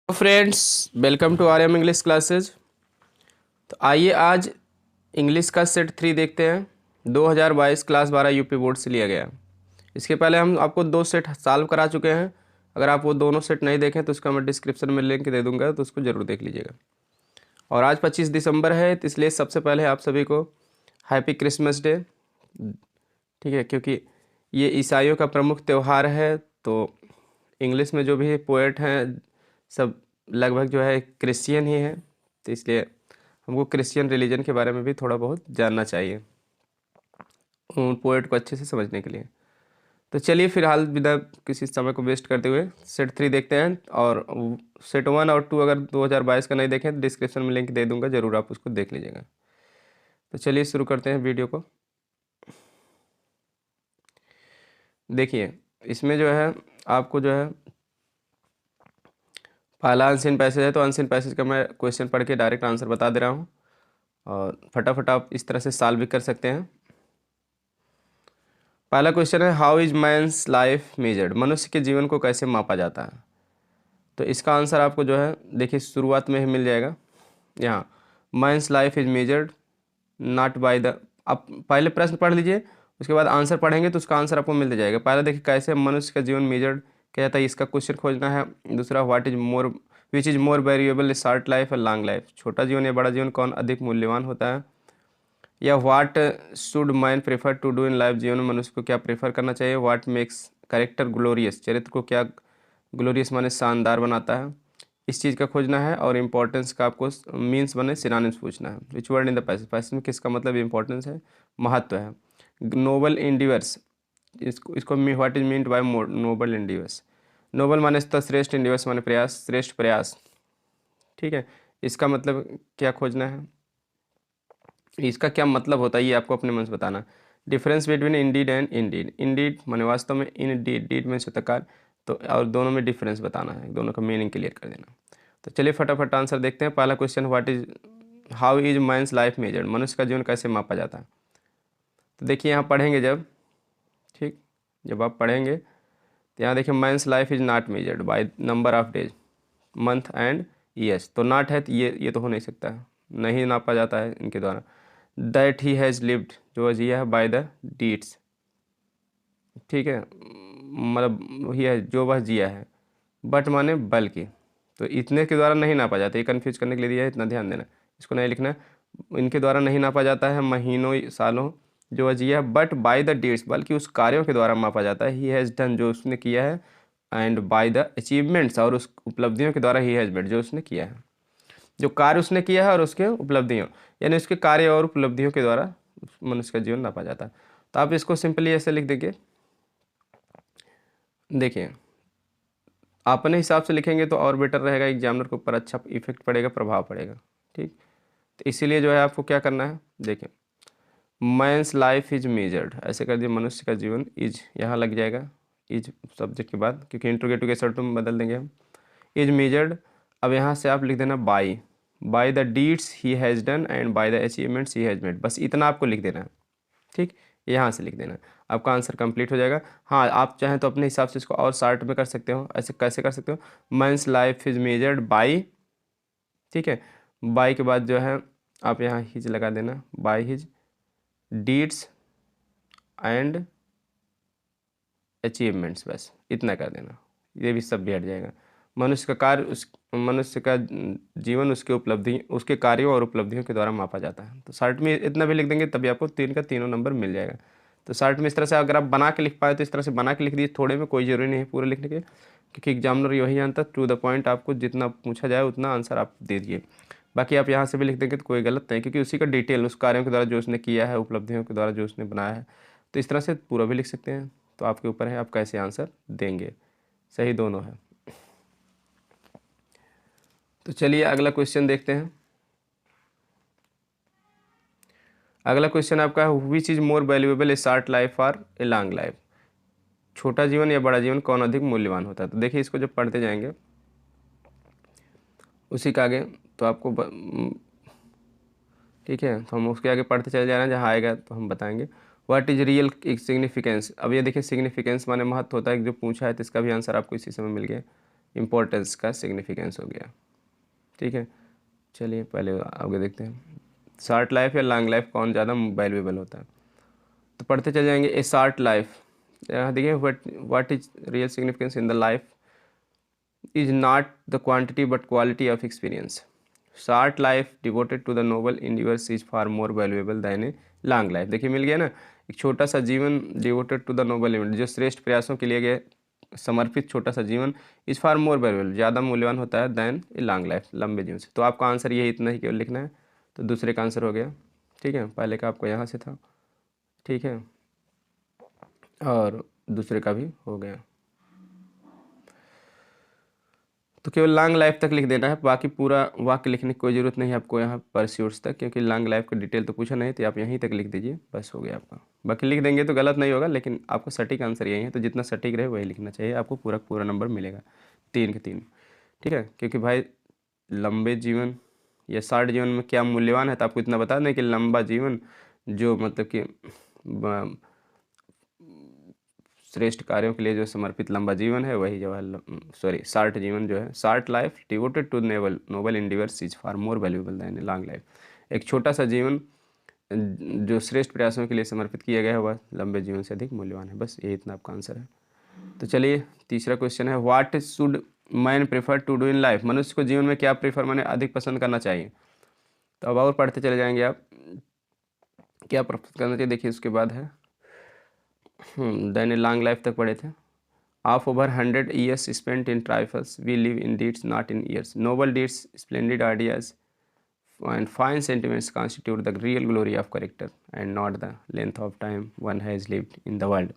Friends, welcome to R M English classes. तो आइए आज इंग्लिश का सेट 3 देखते हैं। 2022 क्लास 12 यूपी बोर्ड से लिया गया। इसके पहले हम आपको 2 सेट सॉल्व करा चुके हैं। अगर आप वो दोनों सेट नहीं देखें तो उसका मैं डिस्क्रिप्शन में लिंक दे दूंगा, तो उसको ज़रूर देख लीजिएगा। और आज 25 दिसंबर है, तो इसलिए सबसे पहले आप सभी को हैप्पी क्रिसमस डे। ठीक है, क्योंकि ये ईसाइयों का प्रमुख त्यौहार है। तो इंग्लिश में जो भी पोएट हैं सब लगभग जो है क्रिश्चियन ही हैं, तो इसलिए हमको क्रिश्चियन रिलीजन के बारे में भी थोड़ा बहुत जानना चाहिए उन पोएट को अच्छे से समझने के लिए। तो चलिए फिलहाल बिना किसी समय को वेस्ट करते हुए सेट 3 देखते हैं। और सेट 1 और 2 अगर 2022 का नहीं देखें तो डिस्क्रिप्शन में लिंक दे दूंगा, ज़रूर आप उसको देख लीजिएगा। तो चलिए शुरू करते हैं वीडियो को। देखिए, इसमें जो है आपको जो है पहला अनसीन पैसेज है, तो अनसीन पैसेज का मैं क्वेश्चन पढ़ के डायरेक्ट आंसर बता दे रहा हूँ और फटाफट आप इस तरह से सॉल्व भी कर सकते हैं। पहला क्वेश्चन है, how is men's life measured? मनुष्य के जीवन को कैसे मापा जाता है? तो इसका आंसर आपको जो है देखिए शुरुआत में ही मिल जाएगा। यहाँ men's life is measured not by the, आप पहले प्रश्न पढ़ लीजिए, उसके बाद आंसर पढ़ेंगे तो उसका आंसर आपको मिल जाएगा। पहले देखिए कैसे मनुष्य का जीवन मेजर्ड किया जाता है, इसका क्वेश्चन खोजना है। दूसरा, what is more which is more variable, short life और लॉन्ग लाइफ? छोटा जीवन या बड़ा जीवन कौन अधिक मूल्यवान होता है? या what should man prefer to do in life? जीवन में मनुष्य को क्या प्रेफर करना चाहिए? What makes character glorious? चरित्र को क्या ग्लोरियस माने शानदार बनाता है? इस चीज़ का खोजना है। और इम्पोर्टेंस का आपको मीन्स बने सिनोनिम्स पूछना है। विच word in the passage? Passage में किसका मतलब इम्पोर्टेंस है, महत्व है? नोबल इंडिवर्स, इसको what is meant by noble endeavours? Noble माने तो श्रेष्ठ, इंडिवर्स माने प्रयास, श्रेष्ठ प्रयास। ठीक है, इसका मतलब क्या खोजना है, इसका क्या मतलब होता है, ये आपको अपने मन से बताना। Difference between Indeed and Indeed? Indeed माने वास्तव में, इन डीड में शतकार, तो और दोनों में डिफरेंस बताना है, दोनों का मीनिंग क्लियर कर देना। तो चलिए फटाफट आंसर देखते हैं। पहला question, what is how is men's life measured? मनुष्य का जीवन कैसे मापा जाता है? तो देखिए यहाँ पढ़ेंगे जब, ठीक, जब आप पढ़ेंगे तो यहाँ देखिए men's life is not measured by number of days, month and years. तो नॉट है तो ये तो हो नहीं सकता है, नहीं नापा जाता है इनके द्वारा। दैट ही हैज़ लिव्ड, जो जिया है, बाय द डीड्स। ठीक है, मतलब ही है जो वह जिया है। बट माने बल्कि, तो इतने के द्वारा नहीं नापा जाता, ये कन्फ्यूज करने के लिए दिया है, इतना ध्यान देना, इसको नहीं लिखना। इनके द्वारा नहीं नापा जाता है महीनों सालों जो वह जिया है। बट बाय द डीड्स, बल्कि उस कार्यों के द्वारा मापा जाता है। ही हैज़ डन, जो उसने किया है। एंड बाय द अचीवमेंट्स, और उस उपलब्धियों के द्वारा ही हैज़ मेड, जो उसने किया है, जो कार्य उसने किया है और उसके उपलब्धियों, यानी उसके कार्य और उपलब्धियों के द्वारा मनुष्य का जीवन नापा जाता है। तो आप इसको सिंपली ऐसे लिख देंगे। देखिए, अपने हिसाब से लिखेंगे तो और बेटर रहेगा, एग्जामिनर के ऊपर अच्छा इफेक्ट पड़ेगा, प्रभाव पड़ेगा। ठीक, तो इसीलिए जो है आपको क्या करना है, देखिए मैंस लाइफ इज मेजर्ड, ऐसे कर दिए, मनुष्य का जीवन, इज यहाँ लग जाएगा, इज सब्जेक्ट के बाद, क्योंकि इंट्रोगेटिव के शर्त में बदल देंगे हम, इज मेजर्ड। अब यहाँ से आप लिख देना by the deeds he has done and by the achievements he has made, बस इतना आपको लिख देना है। ठीक, यहाँ से लिख देना, आपका आंसर कंप्लीट हो जाएगा। हाँ, आप चाहें तो अपने हिसाब से इसको और शार्ट में कर सकते हो। ऐसे कैसे कर सकते हो, men's life is measured by, ठीक है, बाई के बाद जो है आप यहाँ हिज लगा देना, by his deeds and achievements, बस इतना कर देना, ये भी सब भी हट जाएगा। मनुष्य का कार्य, उस मनुष्य का जीवन उसके उपलब्धि, उसके कार्यों और उपलब्धियों के द्वारा मापा जाता है। तो शॉर्ट में इतना भी लिख देंगे तभी आपको 3 का तीनों नंबर मिल जाएगा। तो शॉर्ट में इस तरह से अगर आप बना के लिख पाए तो इस तरह से बना के लिख दीजिए, थोड़े में कोई ज़रूरी नहीं है पूरे लिखने के, क्योंकि एग्जामिनर यही जानता है, टू द पॉइंट आपको जितना पूछा जाए उतना आंसर आप दे दीजिए। बाकी आप यहाँ से भी लिख देंगे तो कोई गलत नहीं, क्योंकि उसी का डिटेल, उस कार्यों के द्वारा जो उसने किया है, उपलब्धियों के द्वारा जो उसने बनाया है, तो इस तरह से पूरा भी लिख सकते हैं। तो आपके ऊपर है आप कैसे आंसर देंगे, सही दोनों है। तो चलिए अगला क्वेश्चन देखते हैं। अगला क्वेश्चन आपका है, which is more valuable, A short life और ए लॉन्ग लाइफ? छोटा जीवन या बड़ा जीवन कौन अधिक मूल्यवान होता है? तो देखिए इसको जब पढ़ते जाएंगे उसी के आगे तो आपको ठीक है, तो हम उसके आगे पढ़ते चले जा रहे हैं, जहाँ आएगा तो हम बताएंगे। What is real significance? अब ये देखिए सिग्निफिकेंस माने महत्व होता है, जो पूछा है तो इसका भी आंसर आपको इसी समय मिल गया। इम्पोर्टेंस का सिग्निफिकेंस हो गया। ठीक है, चलिए पहले आगे देखते हैं, शॉर्ट लाइफ या लॉन्ग लाइफ कौन ज़्यादा वैल्यूएबल होता है। तो पढ़ते चले जाएंगे। ए शॉर्ट लाइफ, यहाँ देखिए what is real significance in the life is not the quantity but quality of experience. Short life devoted to the noble endeavors is far more valuable than a long life। देखिए मिल गया ना, एक छोटा सा जीवन devoted to the noble event, जो श्रेष्ठ प्रयासों के लिए गए समर्पित छोटा सा जीवन, इज़ फार मोर वैल्यूएबल, ज़्यादा मूल्यवान होता है दैन ए लॉन्ग लाइफ, लंबे जीवन से। तो आपका आंसर यही इतना ही केवल लिखना है। तो दूसरे का आंसर हो गया। ठीक है, पहले का आपको यहाँ से था। ठीक है, और दूसरे का भी हो गया। तो केवल लॉन्ग लाइफ तक लिख देना है, बाकी पूरा वाक्य लिखने की कोई ज़रूरत नहीं है आपको यहाँ परस्यूट्स तक, क्योंकि लॉन्ग लाइफ का डिटेल तो पूछा नहीं, तो आप यहीं तक लिख दीजिए, बस हो गया आपका। बाकी लिख देंगे तो गलत नहीं होगा, लेकिन आपका सटीक आंसर यही है, तो जितना सटीक रहे वही लिखना चाहिए, आपको पूरा पूरा नंबर मिलेगा, 3 के 3। ठीक है, क्योंकि भाई लंबे जीवन या शॉर्ट जीवन में क्या मूल्यवान है, तो आपको इतना बता दें कि लंबा जीवन जो मतलब कि श्रेष्ठ कार्यों के लिए जो समर्पित लंबा जीवन है वही जो है शॉर्ट जीवन जो है, short life devoted to noble endeavours is far more valuable than a long life. एक छोटा सा जीवन जो श्रेष्ठ प्रयासों के लिए समर्पित किया गया है वह लंबे जीवन से अधिक मूल्यवान है। बस ये इतना आपका आंसर है। तो चलिए तीसरा क्वेश्चन है, what should man prefer to do in life. मनुष्य को जीवन में क्या प्रेफर माने अधिक पसंद करना चाहिए। तो अब और पढ़ते चले जाएंगे आप, क्या पसंद करना चाहिए। देखिए उसके बाद है देन ए लॉन्ग लाइफ तक पढ़े थे। Of over 100 years spent in trifles, we live in deeds not in years. Noble deeds, splendid ideas and fine sentiments constitute the real glory of character and not the length of time one has lived in the world।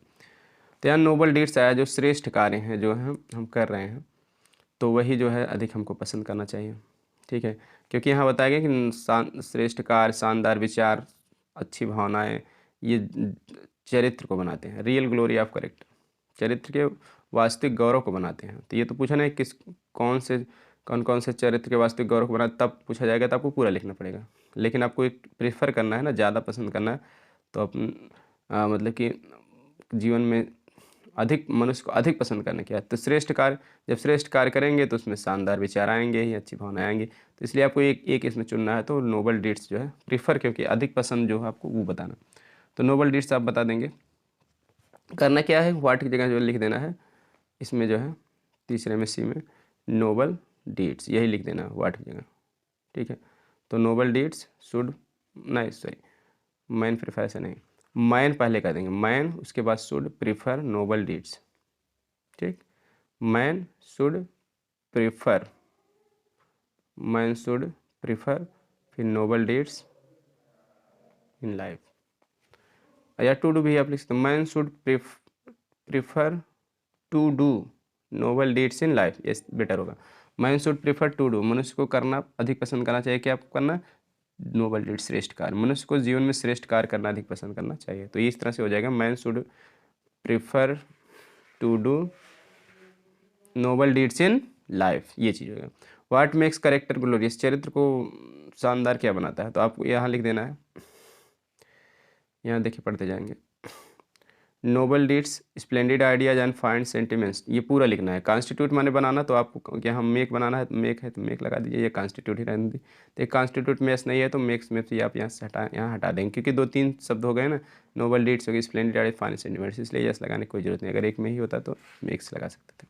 तो यहाँ Nobel deeds आया, जो श्रेष्ठ कार्य हैं जो हैं हम कर रहे हैं, तो वही जो है अधिक हमको पसंद करना चाहिए। ठीक है, क्योंकि यहाँ बताया गया कि श्रेष्ठ कार्य, शानदार विचार, अच्छी भावनाएं, ये चरित्र को बनाते हैं, रियल ग्लोरी ऑफ करेक्टर, चरित्र के वास्तविक गौरव को बनाते हैं। तो ये तो पूछा नहीं किस कौन कौन से चरित्र के वास्तविक गौरव को बनाते, तब पूछा जाएगा तो आपको पूरा लिखना पड़ेगा। लेकिन आपको एक प्रेफर करना है ना, ज़्यादा पसंद करना है, तो मतलब कि जीवन में अधिक मनुष्य को अधिक पसंद करने की है। तो श्रेष्ठ कार्य, जब श्रेष्ठ कार्य करेंगे तो उसमें शानदार विचार आएंगे ही, अच्छी भावनाएं आएंगी। तो इसलिए आपको एक इसमें चुनना है, तो नोबल डीड्स जो है प्रीफर, क्योंकि अधिक पसंद जो है आपको वो बताना। तो नोबल डीड्स आप बता देंगे। करना क्या है, वाट की जगह जो लिख देना है इसमें जो है तीसरे में सी में नोबल डीड्स यही लिख देना वाट की जगह। ठीक है, तो noble deeds should man prefer से नहीं, मैन पहले कर देंगे, मैन उसके बाद शुड प्रीफर नोबल डीड्स। ठीक, मैन शुड प्रीफर फिर नोबल डीड्स इन लाइफ, या टू डू भी आप लिख सकते हैं। Man should prefer to do noble deeds in life, ये बेटर होगा। Man should prefer to do, मनुष्य को करना अधिक पसंद करना चाहिए, क्या करना, नोबल डीड्स श्रेष्ठ कार्य, मनुष्य को जीवन में श्रेष्ठ कार्य करना अधिक पसंद करना चाहिए। तो इस तरह से हो जाएगा, man should prefer to do noble deeds in life, ये चीज़ होगा। व्हाट मेक्स करेक्टर ग्लोरियस, चरित्र को शानदार क्या बनाता है, तो आपको यहाँ लिख देना है। यहाँ देखिए पढ़ते जाएंगे, noble deeds, splendid ideas and fine sentiments, ये पूरा लिखना है। कॉन्स्टिट्यूट माने बनाना, तो आपको यहाँ मेक बनाना है, तो मेक है तो मेक लगा दीजिए, ये कॉन्स्टिट्यूट ही रहने दीजिए। तो एक कॉन्स्टिट्यूट मैच नहीं है तो मेक्स में से आप यहाँ से यहाँ हटा देंगे, क्योंकि 2-3 शब्द हो गए ना, नोबल डीड्स हो गई, स्प्लेंडेड आइडियाज, फाइन सेंटिमेंट्स, इसलिए यस लगाने की कोई जरूरत नहीं। अगर एक में ही होता तो मेक्स लगा सकते थे।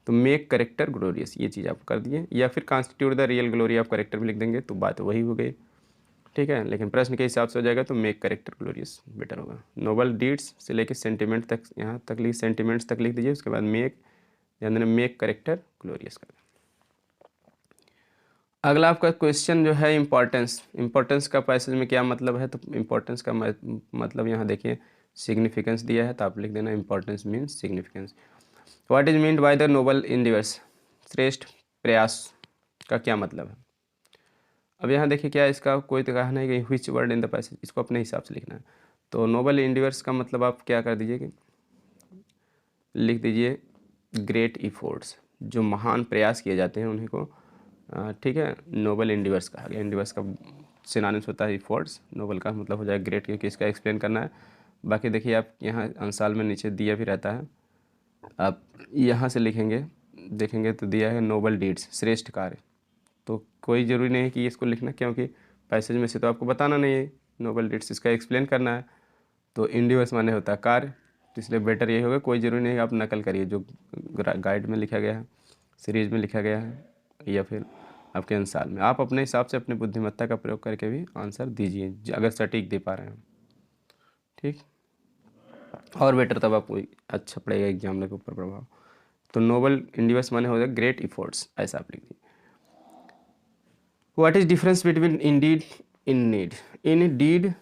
तो मेक करेक्टर ग्लोरियस, ये चीज़ आप कर दिए, या फिर constitute the real glory of character भी लिख देंगे, तो बात वही हो गई। ठीक है, लेकिन प्रश्न के हिसाब से हो जाएगा तो मेक करेक्टर ग्लोरियस बेटर होगा। नोबल डीड्स से लेके सेंटिमेंट तक, यहाँ तक लिख, सेंटिमेंट्स तक लिख दीजिए, उसके बाद मेक करेक्टर ग्लोरियस कर। अगला आपका क्वेश्चन जो है इंपॉर्टेंस का पैसेज में क्या मतलब है, तो इंपॉर्टेंस का मतलब यहाँ देखिए सिग्निफिकेंस दिया है, तो आप लिख देना importance means significance. What is meant by the noble endeavours, श्रेष्ठ प्रयास का क्या मतलब है। अब यहाँ देखिए क्या इसका कोई तो कहा नहीं कि which word in the passage, इसको अपने हिसाब से लिखना है। तो नोबल एंडिवर्स का मतलब आप क्या कर दीजिए कि लिख दीजिए ग्रेट इफोर्ट्स, जो महान प्रयास किए जाते हैं उन्हीं को ठीक है नोबल एंडिवर्स कहा गया। एंडिवर्स का सिनोनिम्स होता है इफोर्ट्स, नोबल का मतलब हो जाएगा ग्रेट, क्योंकि इसका एक्सप्लेन करना है। बाकी देखिए आप यहाँ अंसाल में नीचे दिया भी रहता है, आप यहाँ से लिखेंगे देखेंगे तो दिया है नोबल डीड्स, श्रेष्ठ कार्य। तो कोई ज़रूरी नहीं है कि इसको लिखना, क्योंकि पैसेज में से तो आपको बताना नहीं है नोबल डीड्स, इसका एक्सप्लेन करना है। तो इंडिवस माने होता है कार्य, तो इसलिए बेटर यही होगा, कोई ज़रूरी नहीं है आप नकल करिए जो गाइड में लिखा गया है, सीरीज में लिखा गया है, या फिर आपके अनुसार में। आप अपने हिसाब से अपनी बुद्धिमत्ता का प्रयोग करके भी आंसर दीजिए, अगर सटीक दे पा रहे हैं। ठीक, और बेटर तब आपको अच्छा पड़ेगा एग्जाम के ऊपर प्रभाव। तो नोबल इंडिवस माने हो जाए ग्रेट इफोर्ट्स, ऐसा आप लिख दीजिए। What is difference between indeed in need, in deed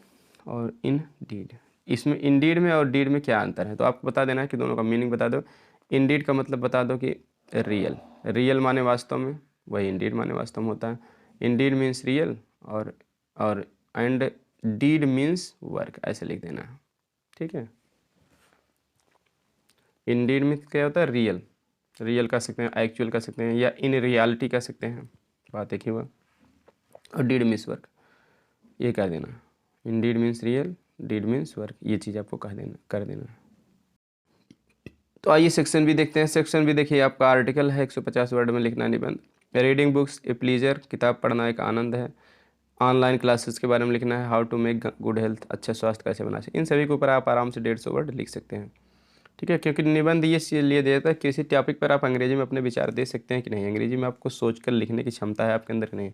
और इन डीड, इसमें इंडीड में और डीड में क्या अंतर है, तो आपको बता देना है कि दोनों का मीनिंग बता दो। इंडीड का मतलब बता दो कि रियल, रियल माने वास्तव में, वही इंडीड माने वास्तव में होता है। इंडीड मीन्स रियल, और एंड डीड मीन्स वर्क, ऐसे लिख देना है। ठीक है, इंडीड में क्या होता है, रियल, रियल कह सकते हैं, एक्चुअल कह सकते हैं, या इन रियलिटी कह सकते हैं, बात एक ही हुआ। और डीड मीन्स वर्क, ये कह देना, indeed means real, deed means work, ये चीज़ आपको कह देना, कर देना। तो आइए सेक्शन भी देखते हैं। सेक्शन भी देखिए आपका आर्टिकल है, 150 वर्ड में लिखना निबंध। रीडिंग बुक्स ए प्लीजर, किताब पढ़ना एक आनंद है। ऑनलाइन क्लासेस के बारे में लिखना है। How to make good health, अच्छा स्वास्थ्य कैसे बना सकते, इन सभी के ऊपर आप आराम से 150 वर्ड लिख सकते हैं। ठीक है, क्योंकि निबंध ये इसलिए देता है किसी टॉपिक पर आप अंग्रेजी में अपने विचार दे सकते हैं कि नहीं, अंग्रेजी में आपको सोचकर लिखने की क्षमता है आपके अंदर कि नहीं,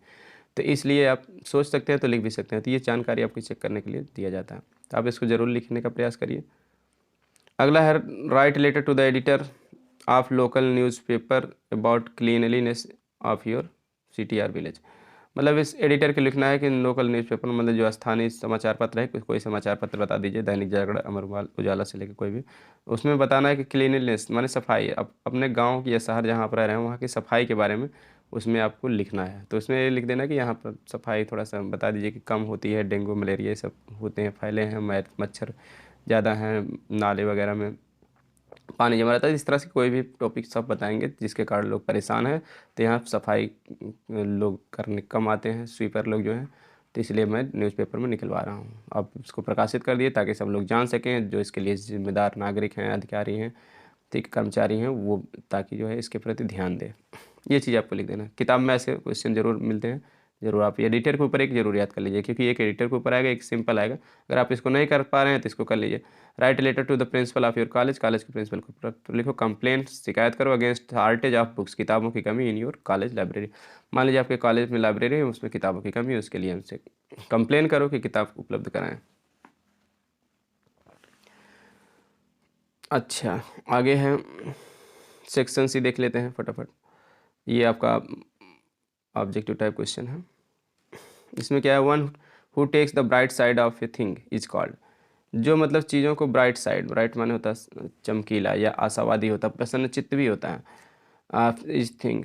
तो इसलिए आप सोच सकते हैं तो लिख भी सकते हैं। तो ये जानकारी आपको चेक करने के लिए दिया जाता है, तो आप इसको ज़रूर लिखने का प्रयास करिए। अगला है write letter to the editor of local newspaper about cleanliness of your city और विलेज, मतलब इस एडिटर के लिखना है कि लोकल न्यूज़पेपर मतलब जो स्थानीय समाचार पत्र है, कोई समाचार पत्र बता दीजिए, दैनिक जागरण, अमर उजाला से लेकर कोई भी, उसमें बताना है कि क्लीनलीनेस माने सफाई, अपने गांव की या शहर जहां पर रह रहे हैं वहाँ की सफाई के बारे में उसमें आपको लिखना है। तो उसमें ये लिख देना कि यहाँ पर सफाई थोड़ा सा बता दीजिए कि कम होती है, डेंगू मलेरिया ये सब होते हैं, फैले हैं, मच्छर ज़्यादा हैं, नाले वगैरह में पानी जमा रहता है, इस तरह से कोई भी टॉपिक सब बताएंगे जिसके कारण लोग परेशान हैं। तो यहाँ सफाई लोग करने कम आते हैं, स्वीपर लोग जो हैं, तो इसलिए मैं न्यूज़पेपर में निकलवा रहा हूँ। अब इसको प्रकाशित कर दिए ताकि सब लोग जान सकें, जो इसके लिए जिम्मेदार नागरिक हैं, अधिकारी हैं, ठीक कर्मचारी हैं, वो ताकि जो है इसके प्रति ध्यान दें। ये चीज़ आपको लिख देना। किताब में ऐसे क्वेश्चन जरूर मिलते हैं, जरूर आप एडिटर के ऊपर एक जरूर याद कर लीजिए, क्योंकि एक एडिटर के ऊपर आएगा, एक सिंपल आएगा। अगर आप इसको नहीं कर पा रहे हैं तो इसको कर लीजिए। Write letter to the principal of your college, college के प्रिंसिपल को लिखो। कंप्लेंट, शिकायत करो अगेंस्ट शार्टेज ऑफ बुक्स, किताबों की कमी इन योर कॉलेज लाइब्रेरी। मान लीजिए आपके कॉलेज में लाइब्रेरी है, उसमें किताबों की कमी है, उसके लिए हमसे कंप्लेन करो कि किताब उपलब्ध कराएं। अच्छा, आगे है सेक्शन सी, देख लेते हैं फटाफट। ये आपका ऑब्जेक्टिव टाइप क्वेश्चन है। इसमें क्या है, one who takes the bright side of a thing is called, जो मतलब चीज़ों को ब्राइट साइड, ब्राइट माने होता है चमकीला या आशावादी होता है, प्रसन्नचित्त भी होता है, ऑफ इज थिंग,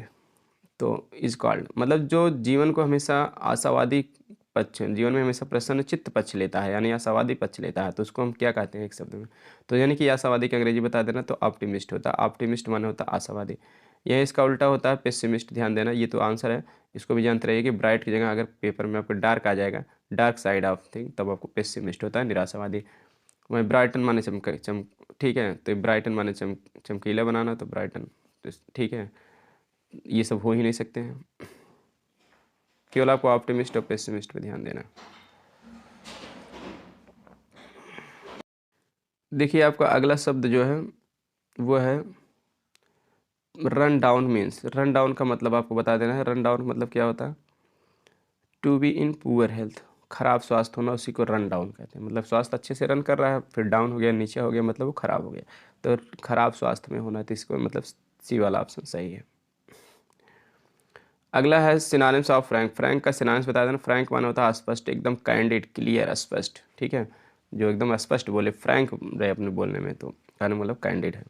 तो इज कॉल्ड मतलब जो जीवन को हमेशा आशावादी पक्ष, जीवन में हमेशा प्रसन्नचित्त पक्ष लेता है, यानी आशावादी पक्ष लेता है, तो उसको हम क्या कहते हैं एक शब्द में, तो यानी कि आशावादी की अंग्रेजी बता देना, तो ऑप्टिमिस्ट होता है। ऑप्टिमिस्ट माने होता है आशावादी। यह इसका उल्टा होता है पेसिमिस्ट, ध्यान देना, ये तो आंसर है। इसको भी जानते रहिए कि ब्राइट की जगह अगर पेपर में आपको डार्क आ जाएगा, डार्क साइड ऑफ थिंग, तब आपको पेसिमिस्ट होता है, निराशावादी। वहीं ब्राइटन माने ठीक है, तो ब्राइटन माने चमकीला बनाना, तो ब्राइटन, तो ठीक है, ये सब हो ही नहीं सकते हैं, केवल आपको ऑप्टिमिस्ट और पेसिमिस्ट पे ध्यान देना। देखिए आपका अगला शब्द जो है वो है run down means. Run down का मतलब आपको बता देना है। रन डाउन मतलब क्या होता है, to be in poor health, खराब स्वास्थ्य होना, उसी को रन डाउन कहते हैं। मतलब स्वास्थ्य अच्छे से रन कर रहा है, फिर डाउन हो गया, नीचे हो गया, मतलब वो खराब हो गया, तो खराब स्वास्थ्य में होना, तो इसको मतलब सी वाला ऑप्शन सही है। अगला है सिनोनिम्स ऑफ फ्रैंक। फ्रैंक का सिनोनिम्स बता देना। फ्रैंक माना होता है स्पष्ट, एकदम कैंडिड, क्लियर, स्पष्ट, ठीक है, जो एकदम स्पष्ट बोले, फ्रैंक रहे अपने बोलने में, तो कहने मतलब कैंडिड है।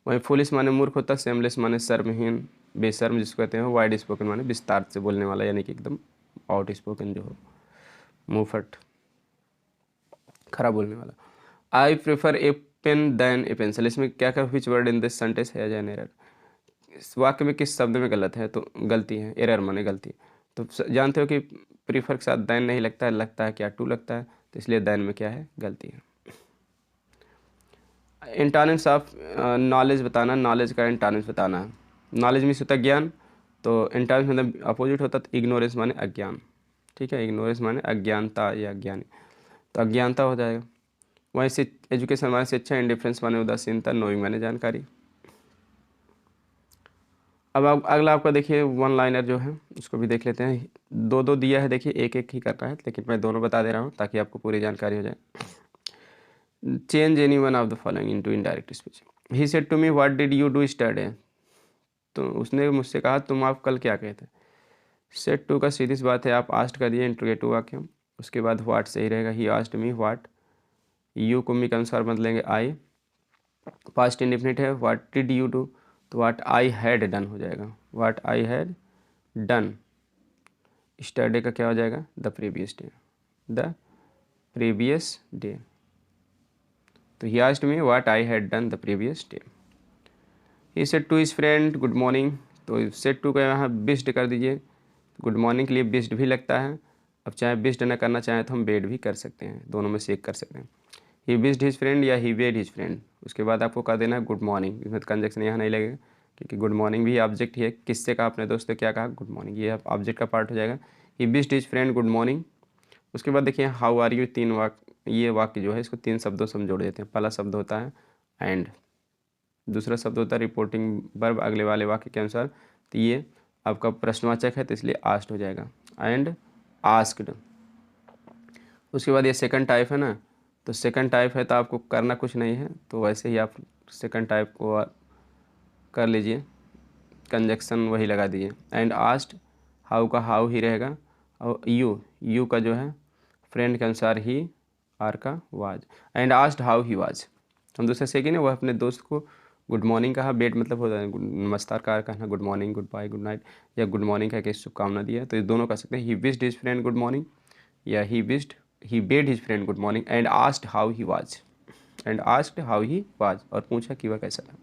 वहीं फुलिश माने मूर्ख होता है। सेमलेस माने शर्महीन, बेशर्म जिसको कहते हैं। वाइड स्पोकन माने विस्तार से बोलने वाला, यानी कि एकदम आउट स्पोकन जो हो, मुंहफट, खरा बोलने वाला। I prefer a pen then a pencil, इसमें क्या क्या which word in this sentence है एन एरर, इस वाक्य में किस शब्द में गलत है, तो गलती है, एरर माने गलती। तो जानते हो कि प्रीफर के साथ दैन नहीं लगता है, लगता है क्या, टू लगता है, तो इसलिए दैन में क्या है, गलती है। इंटॉर्नेंस ऑफ नॉलेज बताना, नॉलेज का इंटॉर्नेंस बताना। नॉलेज मीन्स होता है ज्ञान, तो इंटॉर्नेंस मतलब अपोजिट होता है, तो इग्नोरेंस माने अज्ञान। ठीक है, इग्नोरेंस माने अज्ञानता या अज्ञानी, तो अज्ञानता हो जाएगा। वहीं से एजुकेशन माने शिक्षा, इंडिफरेंस माने उदासीनता, नोइंग माने जानकारी। अब आप अगला आपका देखिए वन लाइनर जो है उसको भी देख लेते हैं। दो दो दिया है, देखिए एक एक ही करना है, लेकिन मैं दोनों बता दे रहा हूँ ताकि आपको पूरी जानकारी हो जाए। Change any one of the following into indirect speech. He said to me what did you do yesterday. तो उसने मुझसे कहा तुम आप कल क्या कहे थे। सेड टू का सीधी सी बात है, आप आस्ट कर दिए इंट्रोगेटिव वाक्य, उसके बाद व्हाट सही रहेगा। He asked me what, you को मी के अनुसार बदलेंगे आई। पास्ट इंडिफिनिट है, व्हाट डिड यू डू, तो व्हाट आई हैड डन हो जाएगा, what I had done. Yesterday का क्या हो जाएगा, the previous day, the previous day. तो he asked me what I had done the previous day. He said to his friend good morning, तो said to का यहाँ बिस्ड कर दीजिए। गुड मॉर्निंग के लिए बिस्ड भी लगता है। अब चाहे बिस्ड ना करना चाहें तो हम बेड भी कर सकते हैं, दोनों में से एक कर सकते हैं। ही बिस्ड हिज फ्रेंड या ही वेड हिज फ्रेंड, उसके बाद आपको कह देना है गुड मॉर्निंग। इसमें कंजक्शन यहाँ नहीं लगेगा क्योंकि गुड मॉर्निंग भी ऑब्जेक्ट ही है। किससे कहा अपने दोस्त से, क्या कहा, गुड मॉर्निंग, ये ऑब्जेक्ट का पार्ट हो जाएगा। ही बिस्ड हिज फ्रेंड गुड मॉर्निंग। उसके बाद देखिए हाउ आर यू, तीन वाक्य, ये वाक्य जो है इसको तीन शब्दों से हम जोड़ देते हैं। पहला शब्द होता है एंड, दूसरा शब्द होता है रिपोर्टिंग वर्ब अगले वाले वाक्य के अनुसार। तो ये आपका प्रश्नवाचक है तो इसलिए आस्क्ड हो जाएगा, एंड आस्क्ड। उसके बाद ये सेकंड टाइप है ना, तो सेकंड टाइप है तो आपको करना कुछ नहीं है, तो वैसे ही आप सेकंड टाइप को कर लीजिए, कंजक्शन वही लगा दीजिए। एंड आस्क्ड, हाउ का हाउ ही रहेगा, और यू का जो है फ्रेंड के अनुसार ही, आर का was. And asked how he was, हम दूसरा सेकेंड है वह अपने दोस्त को गुड मॉर्निंग कहा। बेड मतलब होता है नमस्कार का कहना, good morning, goodbye, good night, या गुड मॉर्निंग कह के शुभकामना दिया, तो ये दोनों कर सकते हैं। He wished his friend good morning, या he bade his friend good morning and asked how he was, and asked how he was, और पूछा कि वह कैसा था।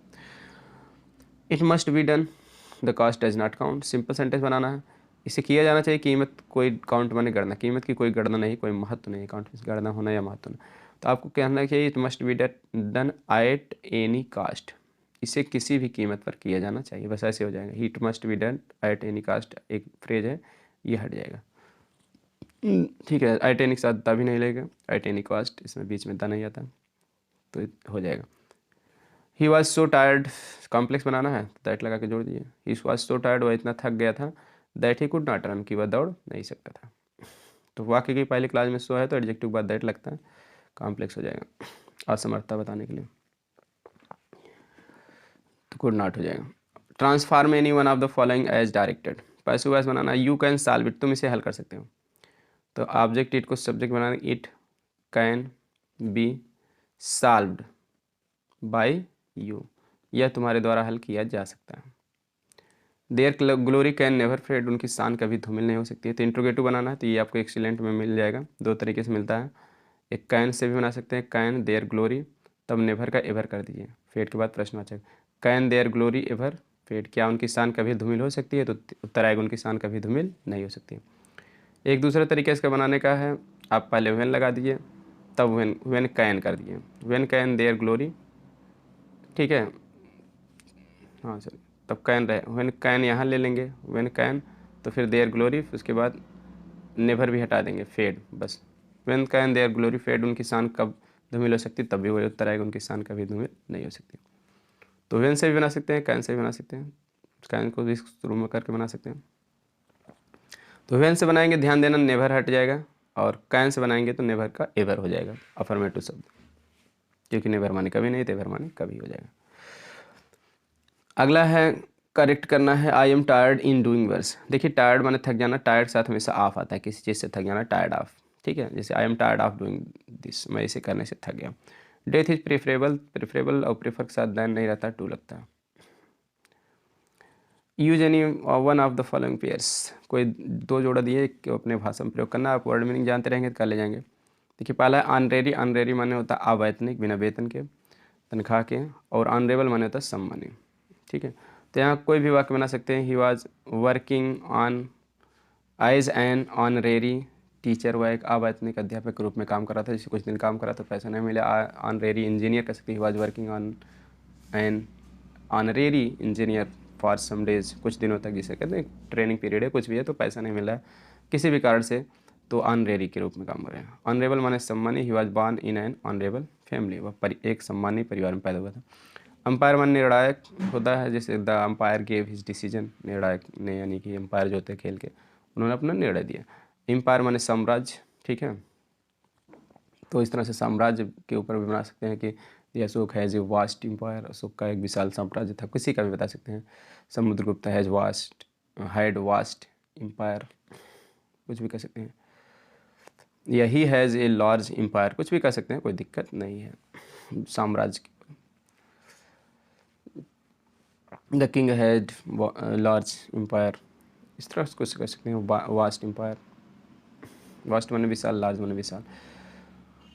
It must be done, the cost does not count, simple sentence बनाना है। इसे किया जाना चाहिए, कीमत कोई काउंट माने गणना, कीमत की कोई गणना नहीं, कोई महत्व नहीं, काउंट मीन्स गणना होना या महत्व होना। तो आपको कहना चाहिए it must be done at any caste, इसे किसी भी कीमत पर किया जाना चाहिए, बस ऐसे हो जाएगा। It must be done at any caste एक फ्रेज है, ये हट जाएगा। ठीक है, एट एनी के साथ द भी नहीं लगेगा, एट एनी कास्ट इसमें बीच में द नहीं आता, तो हो जाएगा। He was so tired, complex बनाना है, दैट लगा के जोड़ दिए। ही वॉज सो टायर्ड, वह इतना थक गया था, that he could not run, कि वह दौड़ नहीं सकता था। तो वाक्य की पहली क्लास में सो है तो एडजेक्टिव बाद दैट लगता है, कॉम्प्लेक्स हो जाएगा असमर्थता बताने के लिए, तो कुड नॉट हो जाएगा। Transform any one of the following as directed, passive voice बनाना, यू कैन सॉल्व इट, तुम इसे हल कर सकते हो। तो ऑब्जेक्ट इट को सब्जेक्ट बनाना, it can be solved by you, यह तुम्हारे द्वारा हल किया जा सकता है। Their glory can never fade, उनकी शान कभी धूमिल नहीं हो सकती है। तो इंट्रोगेटिव बनाना है तो ये आपको एक्सीलेंट में मिल जाएगा, दो तरीके से मिलता है। एक कैन से भी बना सकते हैं, कैन देयर ग्लोरी, तब नेवर का एवर कर दीजिए, फेड के बाद प्रश्नवाचक। Can their glory ever fade, क्या उनकी शान कभी धूमिल हो सकती है, तो उत्तर आएगा उनकी शान कभी धूमिल नहीं हो सकती। एक दूसरा तरीका इसका बनाने का है, आप पहले वेन लगा दीजिए, तब वेन कैन कर दिए, वेन कैन देयर ग्लोरी, ठीक है, हाँ सर, तब कैन रहे, व्हेन कैन यहाँ ले लेंगे, व्हेन कैन, तो फिर देयर ग्लोरी, उसके बाद नेवर भी हटा देंगे, फेड, बस। When can their glory fade, उनकी शान कब धूमिल हो सकती, तब भी वही उत्तर आएगा, उनकी शान कभी धूमिल नहीं हो सकती। तो व्हेन से भी बना सकते हैं, कैन से भी बना सकते हैं, कैन को भी शुरू में करके बना सकते हैं। तो व्हेन से बनाएंगे, ध्यान देना नेवर हट जाएगा, और कैन से बनाएंगे तो नेवर का एवर हो जाएगा, अफर्मेटिव शब्द, क्योंकि नेवर माने कभी नहीं, तेवर माने कभी हो जाएगा। अगला है करेक्ट करना है, I am tired in doing worse. देखिए टायर्ड माने थक जाना, टायर्ड साथ हमेशा ऑफ आता है, किसी चीज़ से थक जाना, टायर्ड ऑफ, ठीक है। जैसे आई am tired of doing this, मैं इसे करने से थक गया। डेथ इज प्रेफरेबल, प्रेफरेबल और प्रेफर के साथ दैन नहीं रहता, टू लगता है। Use any one of the following pairs, कोई दो जोड़ा दिए कि अपने भाषा में प्रयोग करना, आप वर्ड मीनिंग जानते रहेंगे तो कर ले जाएंगे। देखिए पहला है ऑनरेरी, ऑनरेरी माने होता है अवैतनिक, बिना वेतन के, तनख्वाह के, और ऑनरेबल माने होता है सम्मानी, ठीक है। तो यहाँ कोई भी वाक्य बना सकते हैं, he was working on as an honorary teacher, वह एक अवैतनिक अध्यापक के रूप में काम कर रहा था, जैसे कुछ दिन काम करा तो पैसा नहीं मिला। ऑनरेरी इंजीनियर कह सकते हैं, he was working on an honorary engineer for some days, कुछ दिनों तक, जिसे कहते हैं ट्रेनिंग पीरियड है, कुछ भी है तो पैसा नहीं मिला है किसी भी कारण से, तो ऑनरेरी के रूप में काम कर रहे हैं। ऑनरेबल माने सम्मानी, he was born in an honourable family, वह एक सम्मानी परिवार में पैदा हुआ था। अंपायर माने निर्णायक होता है, जैसे the umpire gave his decision, निर्णायक ने यानी कि अंपायर जो होते हैं खेल के, उन्होंने अपना निर्णय दिया। एम्पायर माने साम्राज्य, ठीक है, तो इस तरह से साम्राज्य के ऊपर भी बना सकते हैं कि Ashok has a vast empire, Ashok का एक विशाल साम्राज्य था, किसी का भी बता सकते हैं। Samudragupta has vast had vast empire, कुछ भी कह सकते हैं। या he has a large empire, कुछ भी कह सकते हैं, कोई दिक्कत नहीं है साम्राज्य की। The king had large empire, इस तरह से कुछ कह सकते हैं। वास्ट एम्पायर, वास्ट माने विशाल, लार्ज माने विशाल।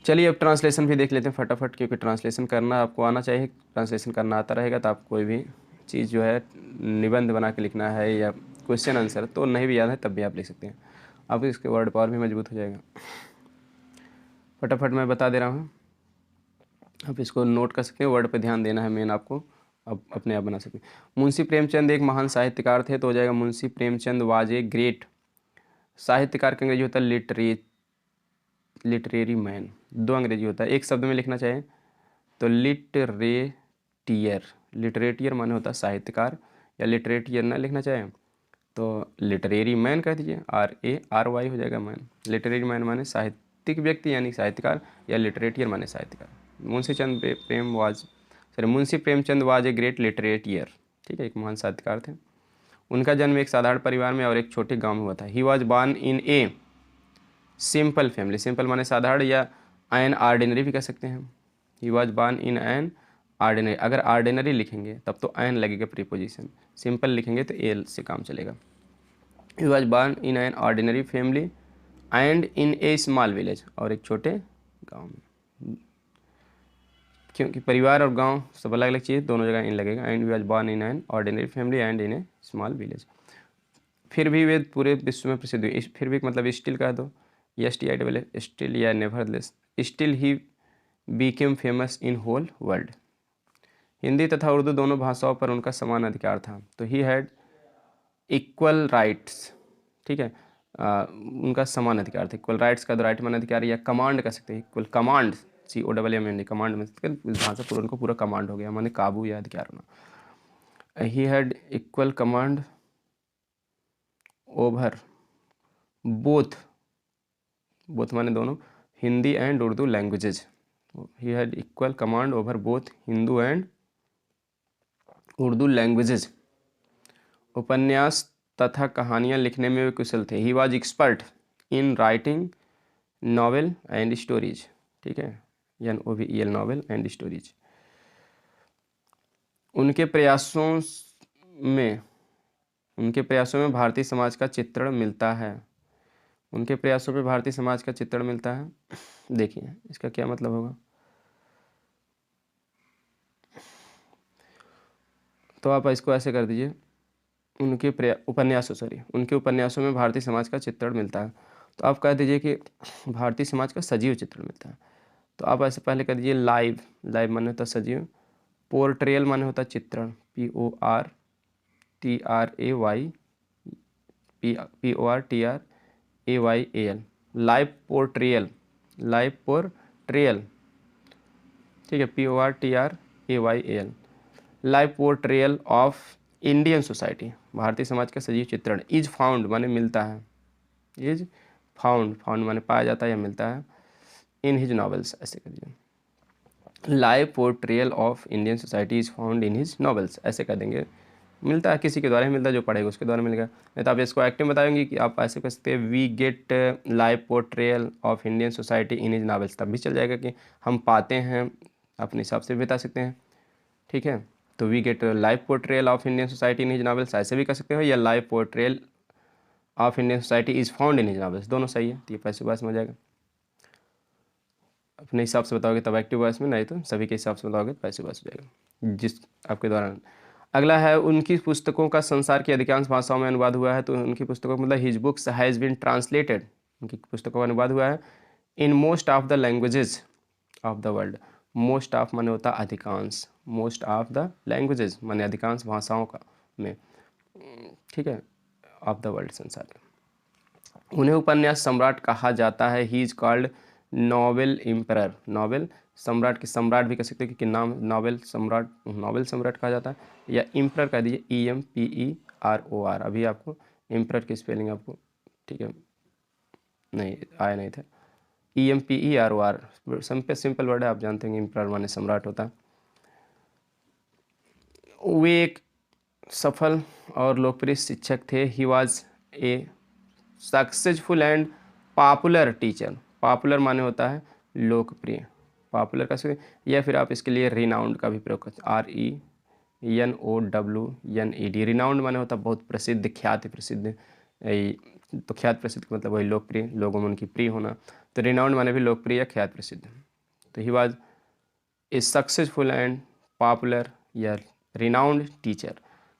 चलिए अब ट्रांसलेशन भी देख लेते हैं फटाफट, क्योंकि ट्रांसलेशन करना आपको आना चाहिए। ट्रांसलेशन करना आता रहेगा तो आप कोई भी चीज़ जो है निबंध बना के लिखना है या क्वेश्चन आंसर, तो नहीं भी याद है तब भी आप लिख सकते हैं, अब इसके वर्ड पावर भी मजबूत हो जाएगा। फटाफट मैं बता दे रहा हूँ, आप इसको नोट कर सकते हैं, वर्ड पे ध्यान देना है मेन आपको, अब अपने आप बना सकते हैं। मुंशी प्रेमचंद एक महान साहित्यकार थे, तो हो जाएगा Munshi Premchand was a great. साहित्यकार का अंग्रेजी होता है लिटरेरी मैन, दो अंग्रेजी होता है, एक शब्द में लिखना चाहिए तो लिटरेटियर, लिटरेटियर माने होता है साहित्यकार, या लिटरेटियर ना लिखना चाहें तो लिटरेरी मैन कह दीजिए, RARY हो जाएगा मैन। लिटरेरी मैन माने साहित्यिक व्यक्ति यानी साहित्यकार, या लिटरेटियर माने साहित्यकार। Munshi Premchand was a great litterateur, ठीक है, एक महान साहित्यकार थे। उनका जन्म एक साधारण परिवार में और एक छोटे गांव में हुआ था। ही was born in a simple family, simple माने साधारण, या एन ऑर्डिनरी भी कह सकते हैं। He was born in an ordinary, अगर ऑर्डिनरी लिखेंगे तब तो एन लगेगा प्रीपोजिशन, सिंपल लिखेंगे तो एल से काम चलेगा। ही was born in an ordinary family and in A small village, और एक छोटे गांव में, क्योंकि परिवार और गांव सब अलग अलग चीज़, दोनों जगह इन लगेगा। And he was born in an ordinary family and in A small village. फिर भी वे पूरे विश्व में प्रसिद्ध हुए, फिर भी मतलब स्टिल कह दो, STIL स्टिल, या nevertheless, still he became famous in whole world. Hindi तथा उर्दू दोनों भाषाओं पर उनका समान अधिकार था, तो ही हैड इक्वल राइट्स, ठीक है, उनका समान अधिकार था। इक्वल राइट्स का, राइट मान अधिकार, या कमांड कह सकते हैं, इक्वल कमांड, COMMAND, कमांड में भाषा पूरा, उनको पूरा कमांड हो गया, माने काबू या अधिकार होना। He had equal command over both, both माने दोनों, Hindi and Urdu languages. He had equal command over both Hindu and Urdu languages. उपन्यास तथा कहानियाँ लिखने में वे कुशल थे। He was expert in writing novel and stories, ठीक है, NOVEL, नॉवेल एंड स्टोरीज। उनके प्रयासों में भारतीय समाज का चित्रण मिलता है। उनके प्रयासों में भारतीय समाज का चित्रण मिलता है, देखिए इसका क्या मतलब होगा। तो आप इसको ऐसे कर दीजिए, उनके उपन्यासों में भारतीय समाज का चित्रण मिलता है, तो आप कह दीजिए कि भारतीय समाज का सजीव चित्रण मिलता है। तो आप ऐसे पहले कह दीजिए लाइव, लाइव माने होता है सजीव, पोर्ट्रेयल माने होता है चित्रण, PORTRAYAL, live portrayal, live portrayal, ठीक है, PORTRAYAL, live portrayal of Indian society, Bharatiya Samaj का सजीव चित्रण। इज फाउंड माने मिलता है, इज फाउंड, फाउंड माने पाया जाता है या मिलता है, इन हिज नॉवेल्स, ऐसे कर दीजिए। Live portrayal of Indian society is found in his novels, ऐसे कर देंगे। मिलता है किसी के द्वारा ही मिलता है, जो पढ़ेगा उसके द्वारा मिलेगा। नहीं तो आप इसको एक्टिव बताएंगे कि आप ऐसे कर सकते हैं, we get live portrayal of Indian society in his novels, तब भी चल जाएगा कि हम पाते हैं, अपने हिसाब से भी बता सकते हैं, ठीक है। तो we get live portrayal of Indian society in his novels, ऐसे भी कर सकते हो, या live portrayal of Indian society is found in his novels, दोनों सही है। तो ये पैसिव वॉइस में हो जाएगा, अपने हिसाब से बताओगे तब एक्टिव वॉइस में, नहीं तो सभी के हिसाब से बताओगे तो पैसिव वॉइस हो जाएगा जिस आपके द्वारा। अगला है, उनकी पुस्तकों का संसार की अधिकांश भाषाओं में अनुवाद हुआ है, तो उनकी पुस्तकों का मतलब his books has been translated उनकी पुस्तकों का अनुवाद हुआ है in most of the languages of the world. Most of माने होता अधिकांश, मोस्ट ऑफ द लैंग्वेजेस माने अधिकांश भाषाओं का में, ठीक है, ऑफ द वर्ल्ड, संसार में। उन्हें उपन्यास सम्राट कहा जाता है, he is called novel emperor. Novel सम्राट की सम्राट भी कह सकते हैं, क्योंकि नाम नोवेल सम्राट, नोवेल सम्राट कहा जाता है, या एम्परर कह दीजिए, EMPEROR। अभी आपको एम्परर की स्पेलिंग आपको, ठीक है, नहीं आया नहीं था। EMPEROR सिंपल वर्ड है, आप जानते हैं एम्परर माने सम्राट होता है। वे एक सफल और लोकप्रिय शिक्षक थे। He was a successful and popular teacher. Popular माने होता है लोकप्रिय, पॉपुलर का से, या फिर आप इसके लिए रिनाउंड का भी प्रयोग करते हैं, RENOWNED। रिनाउंड माने होता है बहुत प्रसिद्ध, ख्याति प्रसिद्ध, तो ख्यात प्रसिद्ध का मतलब वही लोकप्रिय, लोगों में उनकी प्रिय होना, तो रिनाउंड माने भी लोकप्रिय या ख्यात प्रसिद्ध। तो he was a successful and popular या रिनाउंड टीचर।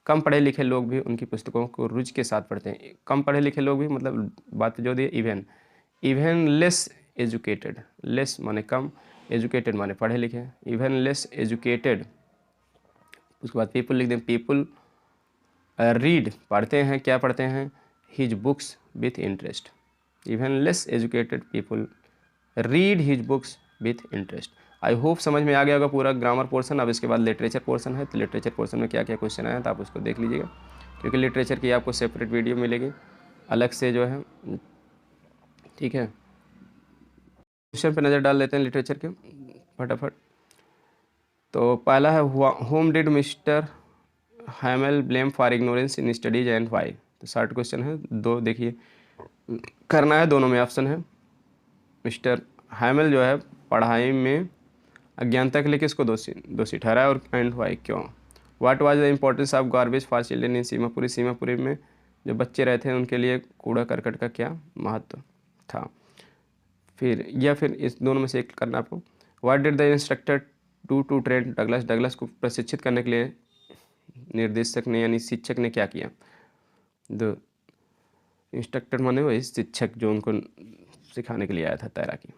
कम पढ़े लिखे लोग भी उनकी पुस्तकों को रुचि के साथ पढ़ते हैं। कम पढ़े लिखे लोग भी मतलब बात जो दी, इवन लेस एजुकेटेड, लेस माने कम, एजुकेटेड माने पढ़े लिखे, इवन लेस एजुकेटेड, उसके बाद पीपल लिख दें, पीपल रीड पढ़ते हैं, क्या पढ़ते हैं, his books with interest. Even less educated people read his books with interest. I hope समझ में आ गया होगा पूरा ग्रामर पोर्शन। अब इसके बाद लिटरेचर पोर्शन है, तो लिटरेचर पोर्शन में क्या क्या क्वेश्चन आया तो आप उसको देख लीजिएगा, क्योंकि लिटरेचर की आपको सेपरेट वीडियो मिलेगी अलग से जो है, ठीक है। क्वेश्चन पे नज़र डाल लेते हैं लिटरेचर के फटाफट। तो पहला है, whom did mister Hamel blame for ignorance in studies and why. तो शॉर्ट क्वेश्चन है, दो देखिए करना है, दोनों में ऑप्शन है। मिस्टर हैमेल जो है पढ़ाई में अज्ञानता के लिए किसको दोषी ठहराया और एंड वाई, क्यों। What was the importance of garbage for children in Seemapuri. Seemapuri में जो बच्चे रहते हैं उनके लिए कूड़ा करकट का क्या महत्व था। फिर या फिर इस दोनों में से एक करना आपको। What did the instructor to train Douglas. Douglas को प्रशिक्षित करने के लिए निर्देशक ने यानी शिक्षक ने क्या किया। द इंस्ट्रक्टर माने वही शिक्षक जो उनको सिखाने के लिए आया था तैराकी।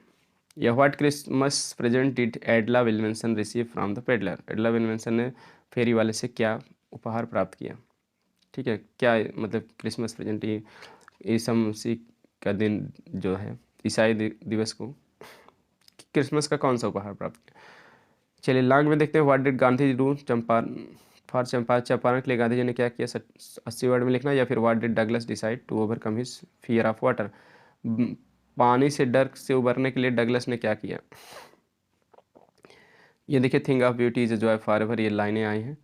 या what Christmas present did Edla Willmansson receive from the peddler. Edla Willmansson ने फेरी वाले से क्या उपहार प्राप्त किया, ठीक है, क्या मतलब क्रिसमस प्रेजेंट, ये ईसा मसीह का दिन जो है, ईसाई दिवस को क्रिसमस का कौन सा उपहार प्राप्त किया। चलिए लॉन्ग में देखते हैं। What did Gandhi do Champaran के लिए गांधी जी ने क्या किया, 80 वर्ड में लिखना। या फिर what did Douglas decide to overcome his fear of water. पानी से डर से उबरने के लिए डगलस ने क्या किया। ये देखिए, thing of beauty is Joy for ever, ये लाइनें आई हैं,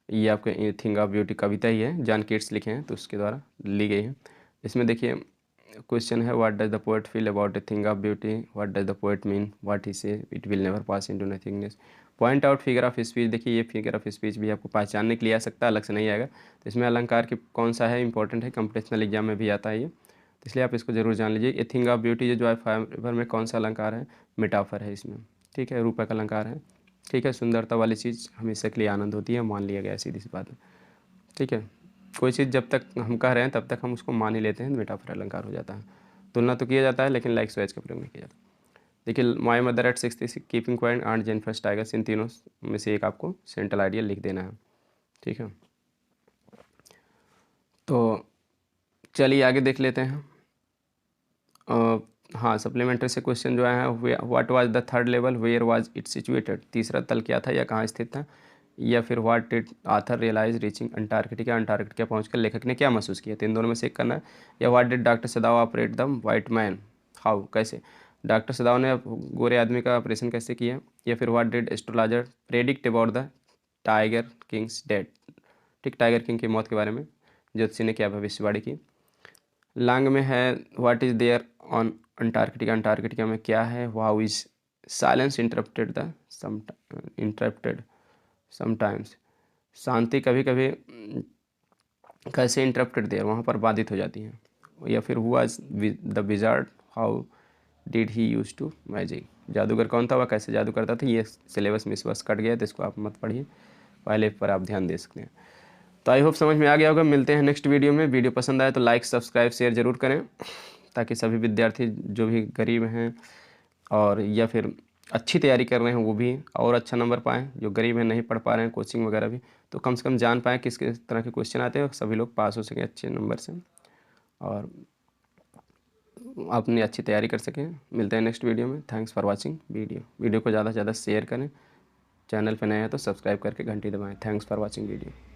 ये आपके थिंग ऑफ ब्यूटी कविता ही है, जॉन कीट्स लिखे हैं तो उसके द्वारा ली गई है। इसमें देखिए क्वेश्चन है, what does the poet feel about a thing of beauty. What does the poet mean, what he say it will never pass into nothingness. Point out figure of speech. देखिए ये फिगर ऑफ स्पीच भी आपको पहचानने के लिए आ सकता है, अलग से नहीं आएगा। तो इसमें अलंकार की कौन सा है इंपॉर्टेंट है, कंपटीशनल एग्जाम में भी आता है ये, तो इसलिए आप इसको जरूर जान लीजिए। ए थिंग ऑफ ब्यूटी जो है फाइवर में कौन सा अलंकार है, मेटाफर है इसमें, ठीक है, रूपक अलंकार है, ठीक है। सुंदरता वाली चीज़ हमेशा के लिए आनंद होती है, मान लिया गया सीधी सी बात है, ठीक है। कोई चीज़ जब तक हम कह रहे हैं तब तक हम उसको मान ही लेते हैं, मेटाफर अलंकार हो जाता है। तुलना तो किया जाता है लेकिन लाइक स्वैच का प्रयोग नहीं किया जाता। देखिए my mother at 66, keeping quiet, aunt Jennifer tigers, इन तीनों में से एक आपको सेंट्रल आइडिया लिख देना है, ठीक है। तो चलिए आगे देख लेते हैं। हाँ, सप्लीमेंट्री से क्वेश्चन जो है, what was the third level, where was it situated. तीसरा तल क्या था या कहाँ स्थित था। या फिर what did author realise reaching Antarctica. Antarctica पहुंचकर लेखक ने क्या महसूस किया। तो इन दोनों में से एक करना है। या what did doctor सदाव operate the white man, how, कैसे डॉक्टर सदाव ने गोरे आदमी का ऑपरेशन कैसे किया। या फिर what did astrologer predict about the tiger Kings death, ठीक, टाइगर किंग की मौत के बारे में ज्योतिषी ने क्या भविष्यवाणी की। लॉन्ग में है, what is there on Antarctica. Antarctica में क्या है। How is silence interrupted sometimes. शांति कभी कभी कैसे इंटरप्टेड देयर, वहाँ पर बाधित हो जाती है। या फिर हुआ the wizard, how did he use to magic. जादूगर कौन था, वह कैसे जादू करता था। ये सिलेबस में इस बस कट गया तो इसको आप मत पढ़िए, पहले पर आप ध्यान दे सकते हैं। तो आई होप समझ में आ गया होगा। मिलते हैं नेक्स्ट वीडियो में। वीडियो पसंद आए तो लाइक सब्सक्राइब शेयर जरूर करें। ताकि सभी विद्यार्थी जो भी गरीब हैं और या फिर अच्छी तैयारी कर रहे हैं वो भी और अच्छा नंबर पाएँ। जो गरीब हैं नहीं पढ़ पा रहे हैं कोचिंग वगैरह भी, तो कम से कम जान पाएँ किस किस तरह के क्वेश्चन आते हैं और सभी लोग पास हो सकें अच्छे नंबर से और अपनी अच्छी तैयारी कर सकें। मिलते हैं नेक्स्ट वीडियो में। थैंक्स फॉर वॉचिंग वीडियो को ज़्यादा से ज़्यादा शेयर करें। चैनल पे नए हैं तो सब्सक्राइब करके घंटी दबाएं। Thanks for watching video.